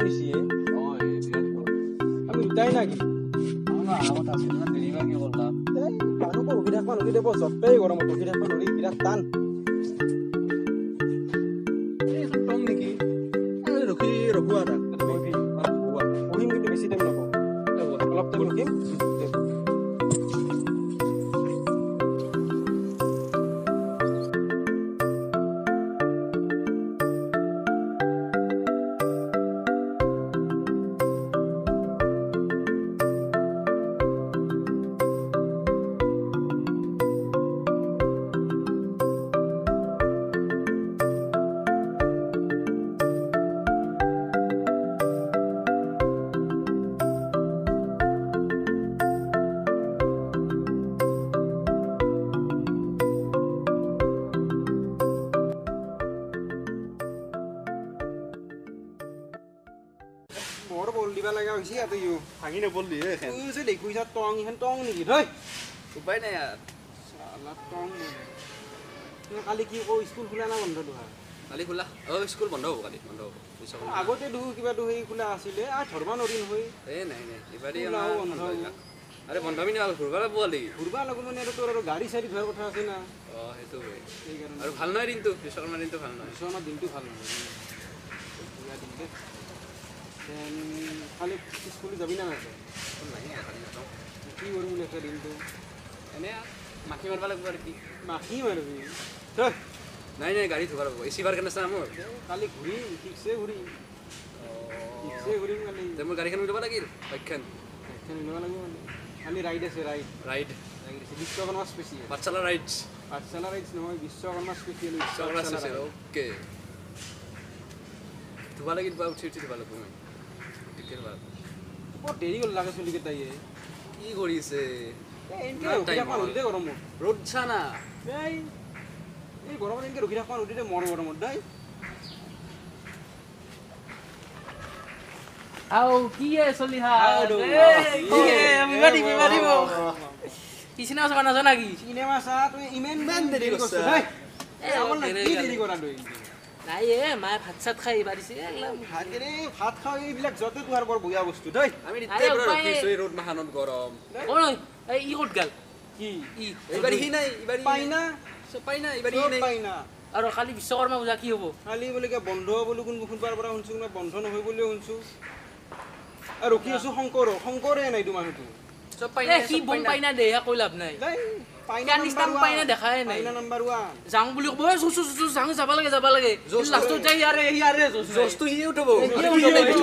নিছি আমি দুটাই নাকি মানুহ ৰখি থাকিব নদী দেব যতেই গৰমত ৰখি থাকিব নদী বিৰাট টান টং নেকি ৰখোৱা বহিম কিন্তু বেছি টাইম নকওঁ অলপ টাইম ৰখিম বৰ বল দিবা লগা হৈছে ইয়াতে ইউ ভাঙি নপৰলি এখন তুই যে দেখুইছা টং ইখন টং নেকি ধৈ উপায় নাই আর সালা টং তুই কালি কি কও স্কুল খোলা না বন্ধ দুহা কালি খোলা স্কুল বন্ধ হব কালি বন্ধ হব আগতে দুহু কিবা দুহেই খোলা আছিলে আ ধৰবা নৰি নহয় নাই এবারে বন্ধ আরে বন্ধ আমি না ঘুরবা লাগবো ঘুরবা লাগবো মানে তোর আর গাড়ি সারি ধোয়ার কথা আছে না হেতু এই কারণে আর ভাল নয় দিনটো বিশ্বকর্মা দিনটো ভাল নয় বিশ্বকর্মা দিনটো ভাল নয় খালি স্কুল যাবি না নাই কি কৰিম একটা দিনটো এনে মাখি মারবা লাগবো আর কি মাখি মারবি নাই গাড়ি ধোবা লাগবো এসি বার কেন আছে আমার কালি ঘুরি ঠিকছে ঘুরিম কালি মোর গাড়িখান উঠবা লাগিল বাইকখান নিব লাগিব কালি রাইড আছে রাইড বিশ্বকর্মা স্পেশাল পাঠশালা রাইডস নহয় বিশ্বকর্মা স্পেশাল ওকে ধোবা লাগিল বা উঠি ধোবা লাগবো বৰ দেৰি হ'ল লাগে চলি কেইটাই কি কৰিছে গৰমত ৰ'দ চা না এই গৰমত এনেকৈ ৰখি থাকবা নদীতে মৰ গৰমত দেই আও কি চলি কি চিনেমা চাব নাজানা কি চিনেমা চা তুই ইমান দেৰি কৰিছ দেৰি কৰা তই নাই মায়ে ভাত চাত খাই বাঢ়িছে ভাত খাওঁ এইবিলাক যতে তোমাৰ বৰ বঢ়িয়া বস্তু দেই আমি ৰ'দ মাহানত গৰম ই ক'ত গাল কি এইবাৰ সি নাই পাইনা আৰু কালি বিশ্বকৰ্মা পূজা কি হ'ব কালি বোলে বন্ধ বোলো কোনবাৰ পৰা শুনছো বন্ধ নহয় বুলিও শুনছো আৰু ৰখি আছো শংকৰে নাই তো মানুহটো চব পাইনা কি বম পাইনা দেয়া কৈ লাভ নাই পাইনা দেখাই নাই নাম্বাৰ 1 যাং বুলি ক'ব যাং যাব লাগে লাষ্টত যাই ইয়াৰে জোস্তু হিয়ে উঠব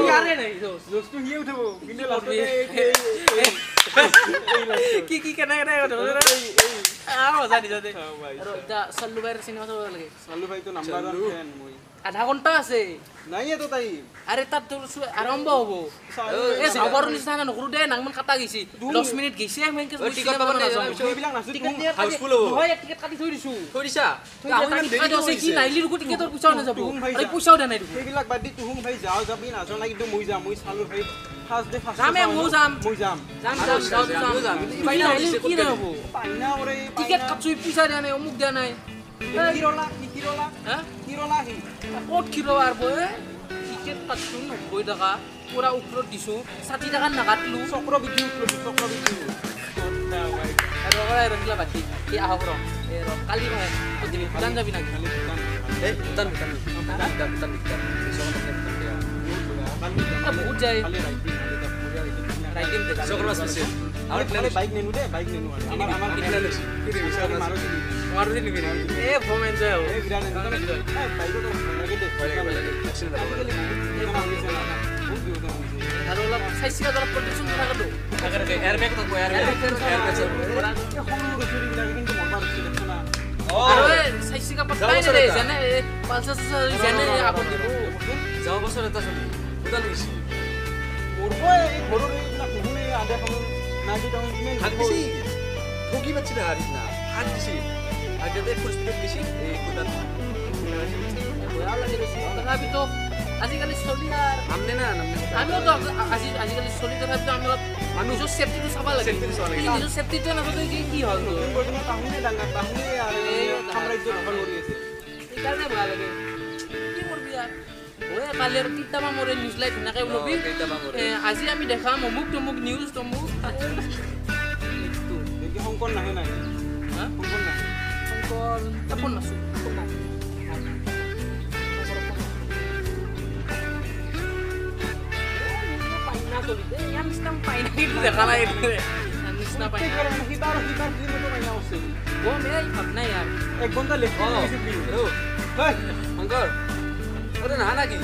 ইয়াৰে নাই জোস্তু হিয়ে উঠব কিন্তু লাষ্টত কি কেনে মজা দিছে দে আৰু এটা চল্লু ভাইৰ চিনেমা চাব লাগে চল্লু ভাইটো নাম্বাৰ 1 ফেন মই আধা ঘণ্টা আছে নাই এতো তাই আৰে তাত আৰম্ভ হ'ব এ যাবৰ নিচিনা নকৰো দে নাংমান কাটা গৈছি 10 মিনিট গৈছে আমি টিকট পাব না এইবিলাক নাছিল হাউসফুল হ'ব হয় টিকট কাটি থৈ দিছো কি নাইলি ৰুকো টিকটৰ পইচাও নাযাব আৰে পইচাও দে নাই ৰুকো এইবিলাক বাদ দি তুহুং ভাই যাবি নাজানা কিন্তু মই যাম মই চালু ভাই ফার্স্ট ডে ফার্স্ট যাম পাইনা কি না হ'ব পাইনা ওরে টিকট কাটছুই পইচা দিয়া নাই অমুক দিয়া নাই কিরলা হ্যাঁ কিরলা হি ক'ত কিলো আরবো টিকেট কাটছো 90 টাকা পুরা উপৰত দিছো 60 টাকা নাকাটলো চক্ৰবৃদ্ধি আৰু ৰগলা বাতি কি আহক ৰ কালি ভাই দিবি ভুটান যাবি না খালি ভুটান বহুত যায় রাইটিং দে বিশ্বকর্মা স্পেশাল আমার বাইক নেনু দে বাইক নেনু আমার কিনা লৈছি কি দিবি মারুতি নিবি এ ফোম এনজয় হ'ব এই বিরাট বাইক তো লাগে দে আৰু অলপ চাইছিলা অলপ প্ৰটেকচন থাকটো এয়াৰবেগ থাকব এয়াৰবেগ কিন্তু মৰমাৰ দেখছ না আৰু চাইছিকা পটাই দে জানে পালসাস জানে আপন দিব যাও বছৰ এটা চলি ভুটান গৈছি মোৰবো এই ঘৰৰ না কুহুনে আদে খাম না কি টাউন কিমান হাগছি ঠকি বাচ্চি না হারিস না হাগছি আগে ফুল স্পিড বেশি এই ভুটান বয়া লাগে বেশি তথাপি তো আজিকালি চলি আর আমনে না আমিও তো আজিকালি চলি তথাপি তো আমি মানুষের সেফটিটো চাবা লাগে নিজৰ সেফটিটো নাথাকে কি হল টাউনে ডাঙৰ টাউনে আৰু সাম্ৰাজ্য দখল কৰি আছে এইকাৰণে ভয় লাগে কি কৰবি আৰ ওই কালি আৰু কিতাবা মৰে নিউজ লাইভ নাকে ওলবি আজি আমি দেখাম অমুক তমুক নিউজ তমুক দেখি শংকৰ নাহে নাই হা শংকৰ নাহে শংকৰ তপন নাছো পাইনা চলিতে ইয়াৰ নিচিনা পাইনা কিন্তু দেখা নাই নিচিনা পাইনা সিবাৰ দিনতো পাইনা আছে গম এই ভাব নাই ইয়াৰ 1 ঘণ্টা লেখি দিছে প্লিজ হয় শংকৰ ওৰে না নাকি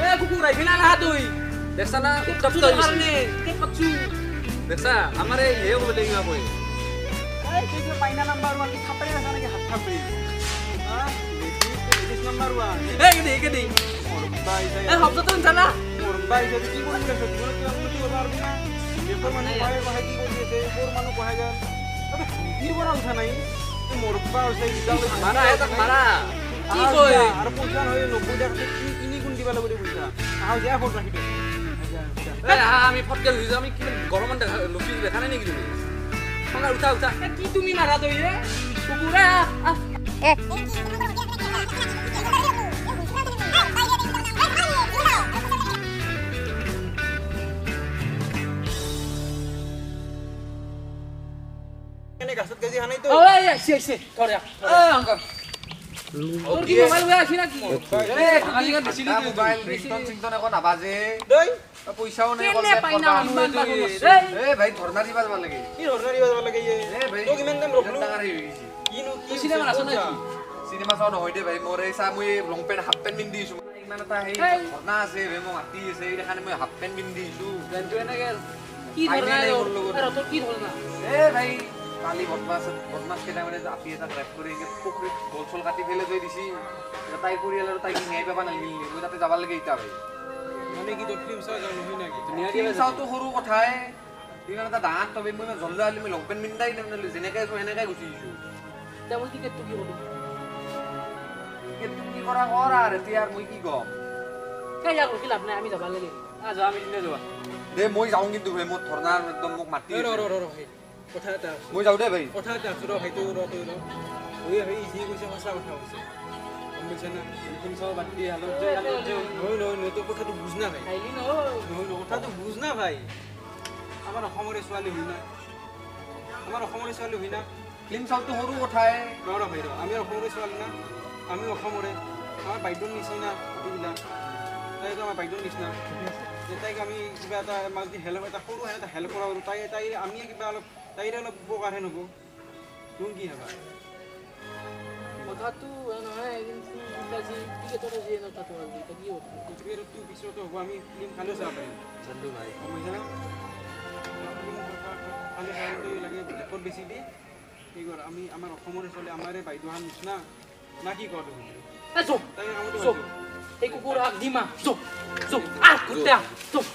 এ কুকুৰ আহিবি না না তুই দেখছা না উত্তপ্ত তোৰ হইছে কাৰণে কে পাছু দেখছা আমারে এ বলে কিবা কই এই ঠিক পাইনা নাম্বার 1 খাপে আছে নাকি হাত খাপে হ্যাঁ লেডিস নাম্বার 1 এই কেদি বাই এ হবতো জানা মোর বাই যদি কি করে গেছে তোর কি আমি কি পারবি না এরপর মানে ভাই কি কইছে ওর মানুষ কহে গেল আবে কি বড় উঠা নাই মোর বা হইছে ইজালে মারা এটা মারা কি কই আর পয়সা হই 90 টাকা কিনি কোন দিবা লাগবে পয়সা আহ যা ফোন রাখি দে এ আমি ফটকে লই যাম আমি কি গরমন দেখা লুকি দেখা নাই নেকি তুমি শংকৰ উঠা উঠা কি তুমি মাৰা দই ৰে কুকুৰা কেনে গাছত গজি হানাই তো ওই সে ধৰে এ শংকৰ তোর কি মোবাইল হয়ে আছে নাকি এ আজি গান দিছিলি মোবাইল রিংটন সিংটন এখন আবাজে দই পয়সাও নাই কেনে পাইনা ইমান বাগো এ ভাই ধর্ণা দিবা যাব লাগে কি রোজগারি বাজবা লাগে এ ভাই তো কিমান দাম রখলু ডাঙৰ হৈ গৈছে কিনো কি সিনেমা আছে নাকি চিনেমা চাও নহয় দে ভাই মোৰ এই চা মই লং পেন্ট হাফ পেন্ট পিন্ধি দিছো ইমান এটা হেই ধৰ্ণা আছে বে মই মাতি আছে এই দেখানে মই হাফ পেন্ট পিন্ধি দিছো পেন্টটো এনেকে কি ধরনা আর তোর কি ধরনা এ ভাই কালি বদমাছ কেইটা মানে আপি এটা ড্ৰাইভ কৰি পুখুৰীত গল চল কাটি ফেলে থৈ দিছি তাই পৰিয়াল আৰু তাইক ন্যায় পাবা নালাগিল মই তাতে যাব লাগে ইটা ভাই মানে কি তো ফিল্ম চাও জানো হয় নাকি ফিল্ম চাওতো সৰু কথাই ইমান এটা ডাঙৰ তবে মই জলদা আলি মই লং পেন্ট পিন্ধাই নেমনে যেনেকে আছো সেনেকে গুচি দিছো তেমন কি তুই কি বলি কি কৰা কৰ আৰু এতিয়া মই কি কম কে যাও কি লাভ নাই আমি যাব লাগে যা আমি দিনে যোৱা দে মই যাওঁ কিন্তু ভাই মোৰ ধৰ্ণা একদম মোক মাতি ৰ কথা এটা মই যাওঁ দে ভাই কথা এটা ৰ হেতু ৰ ওই হেই জি কইছে সঁচা কথা হৈছে বুঝছ না ফিল্ম চাও বাদ দি হালো নয় তো কথাটো বুঝ না ভাই খাইলি ন কথাটো বুঝ না ভাই আমাৰ অসমৰে ছোৱালী হৈ না আমাৰ অসমৰে ছোৱালী হৈ না ফিল্ম চাওতো সৰু কথাই ৰ ভাই আমি অসমৰে ছোৱালী না আমি অসমৰে আমাৰ বাইদেউৰ নিচিনা এইবিলাক তাইতো আমাৰ বাইদেউৰ নিচিনা তাইক আমি কিবা এটা আমাক যদি হেল্প এটা সৰু এটা হেল্প কৰা তাই আমি কিবা অলপ তাইৰে অলপ উপকাৰহে নহ'ব তুমি কি ভাবা কথাটো নহয় কিন্তু আজি টিকেটৰ যে নতাটো আজি কি হ'ব টিকেটটো পিছতো হ'ব আমি ফিল্ম খালেও চাব পাৰিম চন্দু ভাই বুজিছা না খালি খালি লাগে লেখত বেছি দি কি কৰ আমি আমাৰ অসমৰে চলে আমাৰে বাইদেউহান নিচিনা না কি কৰ তুমি এ চুপ তাই কামটো চুপ এই কুকুৰ আগ দিমা চুপ চুপ আ কুত্তা চুপ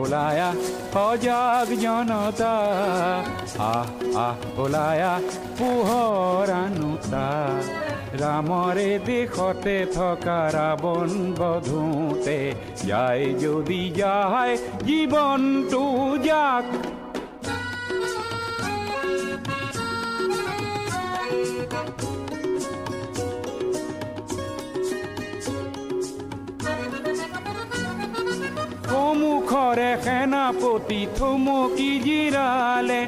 ওলায়া সজাগ জনতা ওলায়া পোহৰানুতা ৰামৰে দেশতে থকা ৰাৱণ বধোতে যায় যদি যায় জীৱনটো যাক মুখৰে সেনাপতি থমকি জিৰালে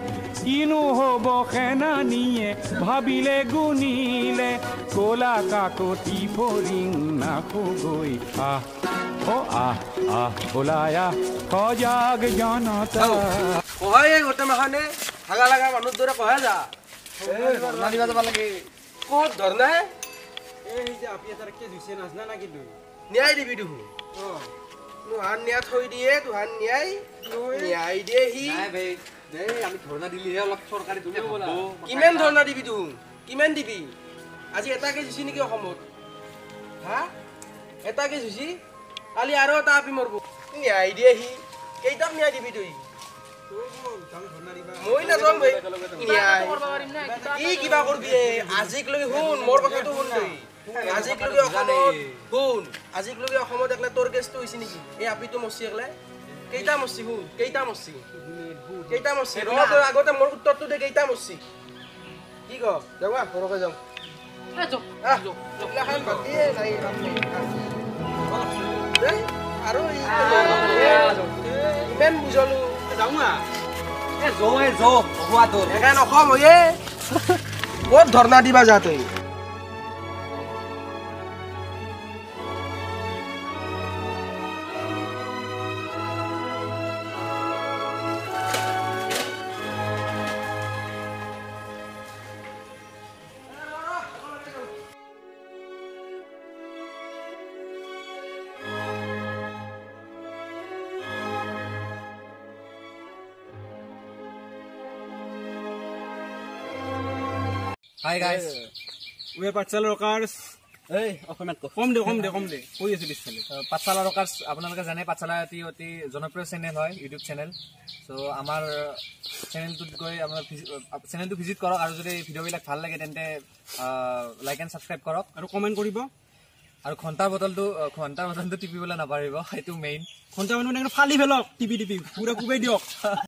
কিনো হ'ব সেনানীয়ে ভাবিলে গুণিলে কলা কাকতি ফৰিং নাখগৈ ওলায়া সজাগ জনতা কহাই গোটেই মাখনে হাগা লাগা মানুহৰ দৰে কহাই যা ধৰ্ণা দিবা যাব লাগে ক'ত ধৰ্ণা এই যে আপি এটাৰ কে দিছে নাজনা না কিন্তু ন্যায় দিবি দেখোন তুহান ন্যায় থৈ দিয়ে তুহান ন্যায় দিয়ে সি আমি ধৰ্ণা দিলিহে অলপ চৰকাৰী কিমান ধৰ্ণা দিবি তুহোন কিমান দিবি আজি এটাকে দিছি নেকি অসমত হা এটাকে দিছি কালি আৰু এটা আপি মৰব ন্যায় দিয়ে সি কেইটাক ন্যায় দিবি তুই মই নাযাওঁ ভাই ন্যায় কি কিবা কৰবি আজিক লৈ শুন মোৰ কথাটো শুন তই আজিকলৈকে অসমত শুন আজিকলৈকে অসমত একলা তোৰ কেছটো হৈছে নেকি এই আপিটো মৰছি একলা কেইটা মৰছি শুন কেইটা মৰছি তোৰ আগতে মোৰ উত্তৰটো দে কেইটা মৰছি কি ক যাওঁ ঘৰকে যাওঁ আৰু ইমান বুজলো যাওঁ না এখান অসম হয়ে ক'ত ধৰ্ণা দিবা যা তই Hi guys. We are Pathshala Rockers. এই অসমত কম দে কৈ আছো পিছফালে পাঠশালা ৰকাৰ্ছ আপোনালোকে জানে পাঠশালা অতি জনপ্ৰিয় চেনেল হয় ইউটিউব চেনেল সো আমাৰ চেনেলটোত গৈ আমাৰ চেনেলটো ভিজিট কৰক আৰু যদি ভিডিঅ'বিলাক ভাল লাগে তেন্তে লাইক এণ্ড ছাবস্ক্ৰাইব কৰক আৰু কমেণ্ট কৰিব আৰু ঘণ্টাৰ বটলটো টিপিবলৈ নাপাহৰিব সেইটো মেইন ঘণ্টা মানে ফালি ফেলক টিপি পুৰা কোবাই দিয়ক